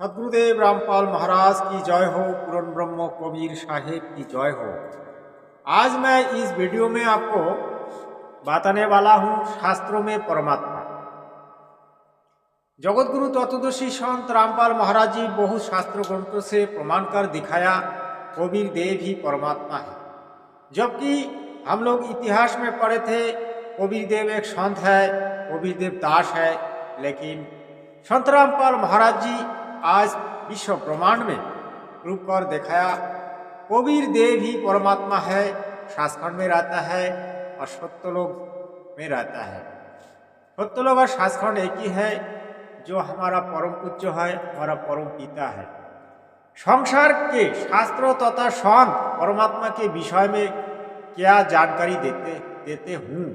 सदगुरुदेव रामपाल महाराज की जय हो। पूर्ण ब्रह्म कबीर साहेब की जय हो। आज मैं इस वीडियो में आपको बताने वाला हूँ शास्त्रों में परमात्मा। जगत गुरु तत्वदर्शी संत रामपाल महाराज जी बहुत शास्त्र ग्रंथों से प्रमाण कर दिखाया कबीर देव ही परमात्मा है। जबकि हम लोग इतिहास में पढ़े थे कबीर देव एक संत है, कबीर देव दास है, लेकिन संत रामपाल महाराज जी आज विश्व ब्रह्मांड में रूप कर दिखाया कबीर देव ही परमात्मा है। शासखंड में रहता है और सत्यलोक में रहता है। सत्यलोक और शासखंड एक ही है। जो हमारा परम पूज्य है, हमारा परम पिता है। संसार के शास्त्रों तथा संत परमात्मा के विषय में क्या जानकारी देते हूँ।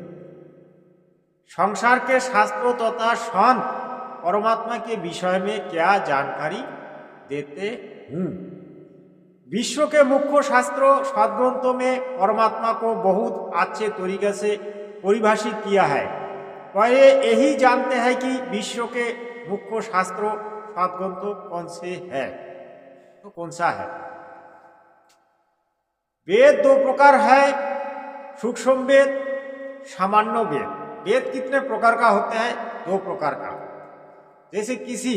संसार के शास्त्रों तथा संत परमात्मा के विषय में क्या जानकारी देते हूँ। विश्व के मुख्य शास्त्रों सदग्रंथों में परमात्मा को बहुत अच्छे तरीके से परिभाषित किया है। पहले यही जानते हैं कि विश्व के मुख्य शास्त्रों सदग्रंथों कौन से है, तो कौन सा है। वेद दो प्रकार है, सूक्ष्म वेद, सामान्य वेद। वेद कितने प्रकार का होते हैं? दो प्रकार का। जैसे किसी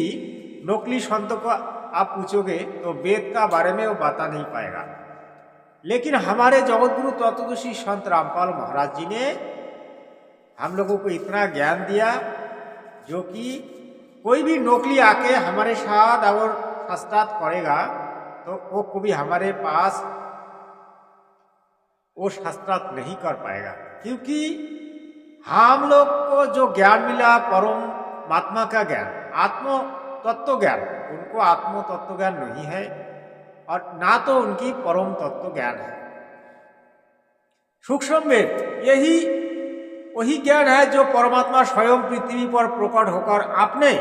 नकली संत को आप पूछोगे तो वेद का बारे में वो बता नहीं पाएगा, लेकिन हमारे जगत गुरु तत्वदर्शी संत रामपाल महाराज जी ने हम लोगों को इतना ज्ञान दिया जो कि कोई भी नकली आके हमारे साथ और शास्त्रार्थ करेगा तो वो कभी हमारे पास वो शास्त्रार्थ नहीं कर पाएगा, क्योंकि हम लोग को जो ज्ञान मिला परमात्मा का ज्ञान, आत्म तत्व ज्ञान, उनको आत्म तत्व ज्ञान नहीं है और ना तो उनकी परम तत्व ज्ञान है। सूक्ष्म वेद यही वही ज्ञान है जो परमात्मा स्वयं पृथ्वी पर प्रकट होकर अपने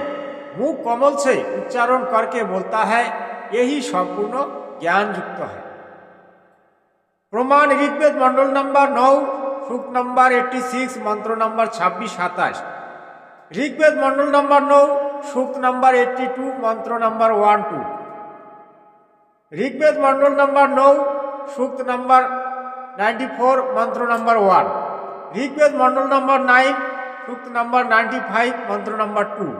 मुख कमल से उच्चारण करके बोलता है। यही संपूर्ण ज्ञान युक्त है। प्रमाण ऋग्वेद मंडल नंबर 9 सूक्त नंबर 86 मंत्र नंबर 26-27, ऋग्वेद मंडल नंबर 9 सूक्त नंबर 82 मंत्र नंबर 1-2, ऋग्वेद मंडल नंबर 9 सूक्त नंबर 94 मंत्र नंबर 1, ऋग्वेद मंडल नंबर 9 सूक्त नंबर 95 मंत्र नंबर 2,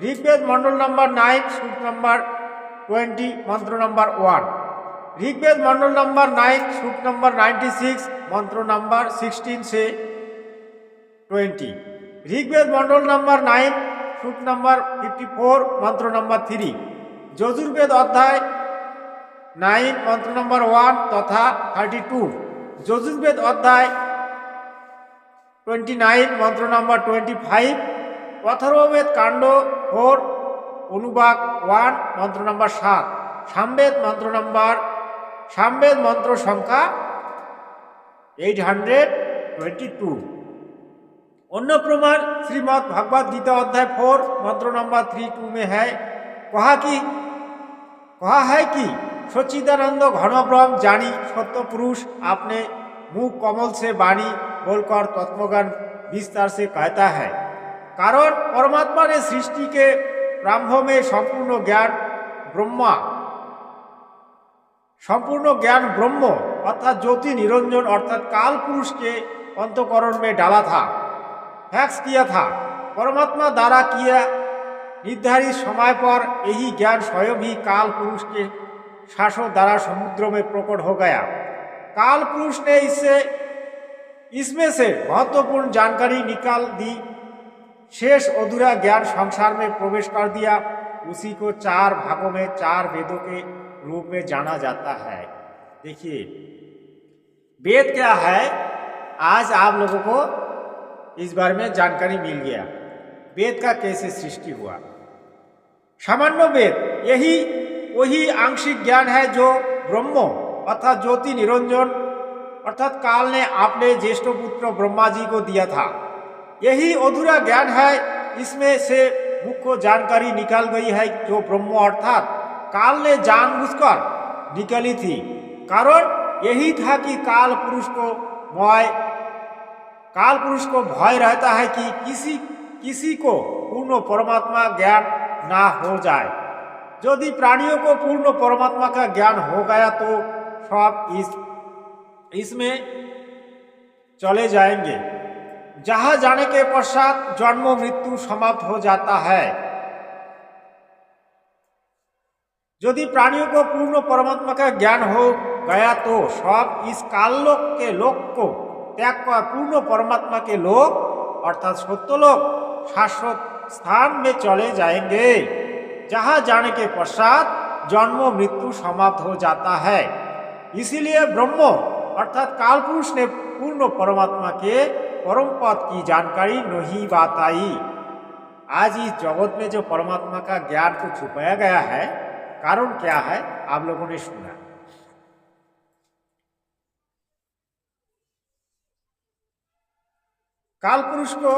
ऋग्वेद मंडल नंबर 9 सूक्त नंबर 20 मंत्र नंबर 1, ऋग्वेद मंडल नंबर 9 सूक्त नंबर 96 मंत्र नंबर 16 से 20, ऋग्वेद मंडल नंबर 9 सूक्त नंबर 54 मंत्र नंबर 3, यजुर्वेद अध्याय 9 मंत्र नंबर 1 तथा 32, यजुर्वेद अध्याय 29 मंत्र नंबर 25, अथर्ववेद कांड 4 अनुवाक 1 मंत्र नंबर 7, सामवेद मंत्र संख्या 822। अन्य प्रमाण श्रीमद् भगवद गीता अध्याय 4 मंत्र नंबर 32 में है, कहा है कि सच्चिदानंद घन ब्रह्म जानी सत्य पुरुष अपने मुख कमल से वाणी बोलकर तत्वज्ञान विस्तार से कहता है। कारण परमात्मा ने सृष्टि के प्रारंभ में संपूर्ण ब्रह्म अर्थात ज्योति निरंजन अर्थात काल पुरुष के अंतःकरण में डाला था, फैक्स किया था। परमात्मा द्वारा किया निर्धारित समय पर यही ज्ञान स्वयं ही काल पुरुष के शासन द्वारा समुद्र में प्रकट हो गया। काल पुरुष ने इसमें से महत्वपूर्ण जानकारी निकाल दी। शेष अधूरा ज्ञान संसार में प्रवेश कर दिया। उसी को 4 भागों में 4 वेदों के रूप में जाना जाता है। देखिए वेद क्या है, आज आप लोगों को इस बारे में जानकारी मिल गया। वेद का कैसे सृष्टि हुआ। सामान्य वेद वही आंशिक ज्ञान है जो ब्रह्म अर्थात ज्योति निरंजन अर्थात काल ने अपने ज्येष्ठ पुत्र ब्रह्मा जी को दिया था। यही अधूरा ज्ञान है। इसमें से मुख्य जानकारी निकाल गई है जो ब्रह्म अर्थात काल ने जानबूझकर निकाली थी। कारण यही था कि काल पुरुष को भय रहता है कि किसी को पूर्ण परमात्मा ज्ञान ना हो जाए। यदि प्राणियों को पूर्ण परमात्मा का ज्ञान हो गया तो सब इसमें चले जाएंगे, जहां जाने के पश्चात जन्म मृत्यु समाप्त हो जाता है। यदि प्राणियों को पूर्ण परमात्मा का ज्ञान हो गया तो सब इस काललोक के लोक को त्याग कर पूर्ण परमात्मा के लोक अर्थात सत्यलोक शाश्वत स्थान में चले जाएंगे, जहां जाने के पश्चात जन्म मृत्यु समाप्त हो जाता है। इसीलिए ब्रह्म अर्थात काल पुरुष ने पूर्ण परमात्मा के परम पद की जानकारी नहीं बताई। आज इस जगत में जो परमात्मा का ज्ञान को छुपाया गया है, कारण क्या है आप लोगों ने सुना। काल पुरुष को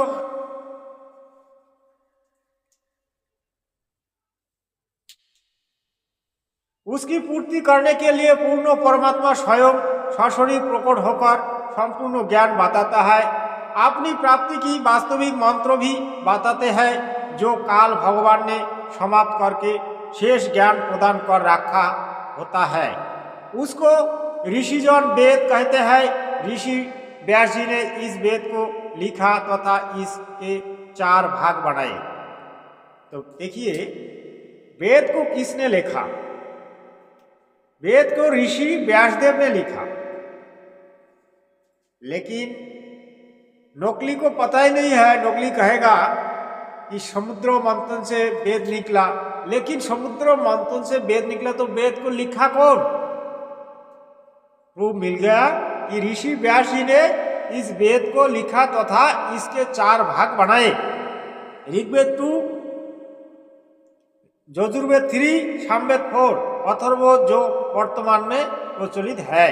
उसकी पूर्ति करने के लिए पूर्ण परमात्मा स्वयं सशरीर प्रकट होकर संपूर्ण ज्ञान बताता है। अपनी प्राप्ति की वास्तविक मंत्र भी बताते हैं, जो काल भगवान ने समाप्त करके शेष ज्ञान प्रदान कर रखा होता है। उसको ऋषिजन वेद कहते हैं। ऋषि व्यास जी ने इस वेद को लिखा तथा इसके 4 भाग बनाए। तो देखिए वेद को किसने लिखा। वेद को ऋषि व्यासदेव ने लिखा, लेकिन नकली को पता ही नहीं है। नकली कहेगा कि समुद्र मंथन से वेद निकला, लेकिन समुद्र मंथन से वेद निकला तो वेद को लिखा कौन। प्रूफ मिल गया कि ऋषि व्यास जी ने इस वेद को लिखा तथा इसके 4 भाग बनाए। ऋग्वेद 2, यजुर्वेद 3, सामवेद 4, अथर्ववेद जो वर्तमान में प्रचलित है।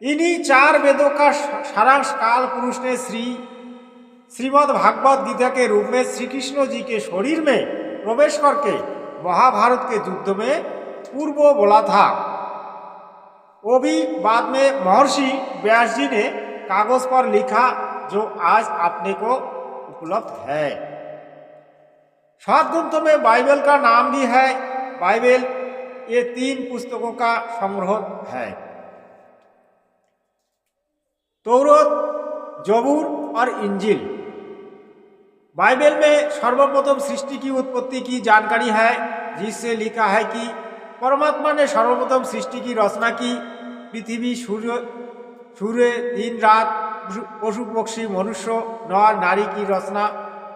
इन्हीं 4 वेदों का सारांश काल पुरुष ने श्रीमद् भागवत गीता के रूप में श्री कृष्ण जी के शरीर में प्रवेश करके महाभारत के युद्ध में पूर्व बोला था। वो भी बाद में महर्षि व्यास जी ने कागज पर लिखा, जो आज अपने को उपलब्ध है। 7 ग्रंथों में बाइबल का नाम भी है। बाइबल ये 3 पुस्तकों का संग्रह है, तौरात, जबूर और इंजील। बाइबल में सर्वप्रथम सृष्टि की उत्पत्ति की जानकारी है, जिससे लिखा है कि परमात्मा ने सर्वप्रथम सृष्टि की रचना की। पृथ्वी, सूर्य, दिन रात, पशु पक्षी, मनुष्य, नर नारी की रचना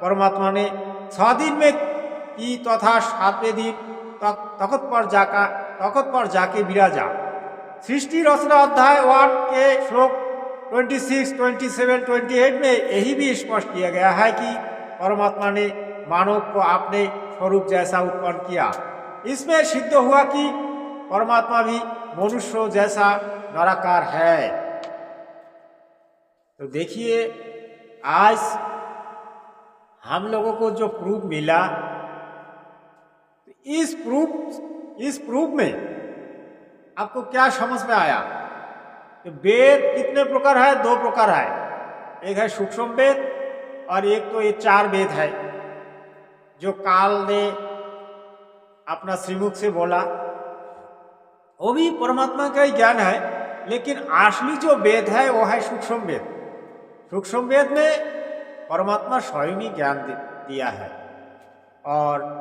परमात्मा ने 6 दिन में की तथा 7वें दिन तख्त पर जाके विराजा। सृष्टि रचना अध्याय 1 के श्लोक 26, 27, 28 में यही भी स्पष्ट किया गया है कि परमात्मा ने मानव को अपने स्वरूप जैसा उत्पन्न किया। इसमें सिद्ध हुआ कि परमात्मा भी मनुष्य जैसा निराकार है। तो देखिए आज हम लोगों को जो प्रूफ मिला, इस प्रूफ में आपको क्या समझ में आया कि वेद कितने प्रकार है। 2 प्रकार है, एक है सूक्ष्म वेद और एक तो ये 4 वेद है जो काल ने अपना श्रीमुख से बोला। वो भी परमात्मा का ही ज्ञान है, लेकिन असली जो वेद है वो है सूक्ष्म वेद। सूक्ष्म वेद में परमात्मा स्वयं ही ज्ञान दिया है। और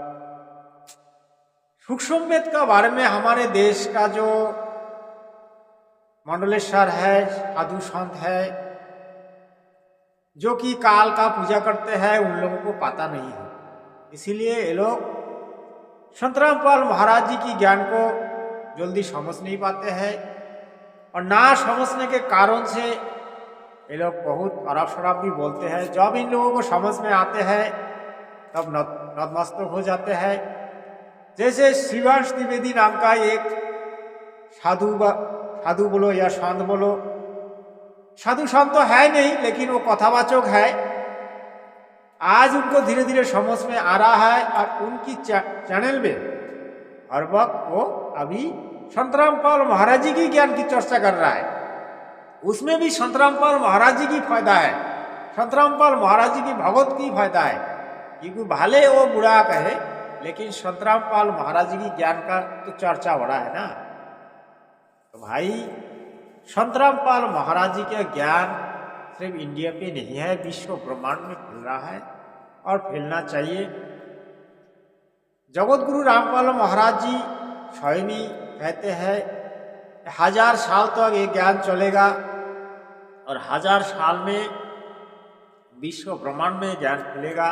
सूक्ष्म वेद का बारे में हमारे देश का जो मंडलेश्वर है, साधु संत है, जो कि काल का पूजा करते हैं, उन लोगों को पता नहीं है। इसीलिए ये लोग संत रामपाल महाराज जी की ज्ञान को जल्दी समझ नहीं पाते हैं, और ना समझने के कारण से ये लोग बहुत अरब शराब भी बोलते हैं। जब इन लोगों को समझ में आते हैं तब नतमस्तक हो जाते हैं। जैसे श्रीवास द्विवेदी नाम का एक साधु बोलो या संत बोलो, साधु संत तो है नहीं, लेकिन वो कथावाचक है। आज उनको धीरे धीरे समझ में आ रहा है, और उनकी चैनल में हर वक्त वो अभी संत रामपाल महाराज जी की ज्ञान की चर्चा कर रहा है। उसमें भी संत रामपाल महाराज जी की फायदा है, संत रामपाल महाराज जी की भगवत की फायदा है। क्योंकि भले वो बुरा कहे, लेकिन संत रामपाल महाराज जी की ज्ञान का तो चर्चा बड़ा है ना। तो भाई संत रामपाल महाराज जी का ज्ञान सिर्फ इंडिया पे नहीं है, विश्व ब्रह्मांड में फैल रहा है और फैलना चाहिए। जगत गुरु रामपाल महाराज जी स्वयं ही कहते हैं 1000 साल तक ये ज्ञान चलेगा और 1000 साल में विश्व ब्रह्मांड में ज्ञान फैलेगा,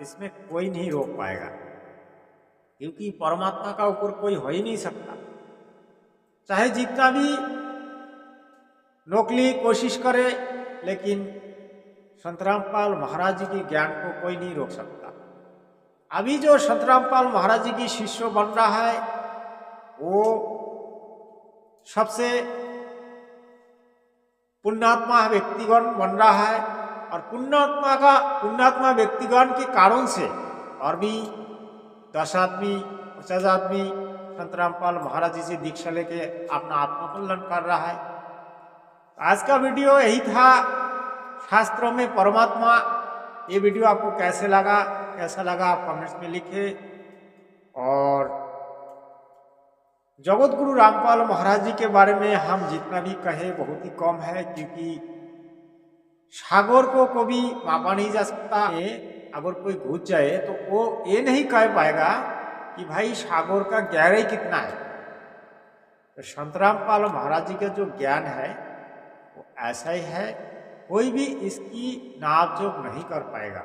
इसमें कोई नहीं रोक पाएगा, क्योंकि परमात्मा का ऊपर कोई हो ही नहीं सकता। चाहे जितना भी नौकरी कोशिश करे, लेकिन संत रामपाल महाराज जी के ज्ञान को कोई नहीं रोक सकता। अभी जो संत रामपाल महाराज जी की शिष्य बन रहा है वो सबसे पुण्यात्मा व्यक्तिगण बन रहा है, और पुण्यात्मा व्यक्तिगण के कारण से और भी 10 आदमी 50 आदमी संत रामपाल महाराज जी से दीक्षा लेके अपना आत्मकल्याण कर रहा है। आज का वीडियो यही था, शास्त्रों में परमात्मा। ये वीडियो आपको कैसा लगा आप कमेंट्स में लिखें। और जगत गुरु रामपाल महाराज जी के बारे में हम जितना भी कहें बहुत ही कम है, क्योंकि सागर को कभी मापा नहीं जा सकता। अगर कोई घुस जाए तो वो ये नहीं कह पाएगा कि भाई सागर का गहराई कितना है। तो संत रामपाल महाराज जी का जो ज्ञान है वो ऐसा ही है, कोई भी इसकी नापजोक नहीं कर पाएगा।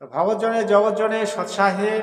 तो भगवत जने जगत जने सत्साहे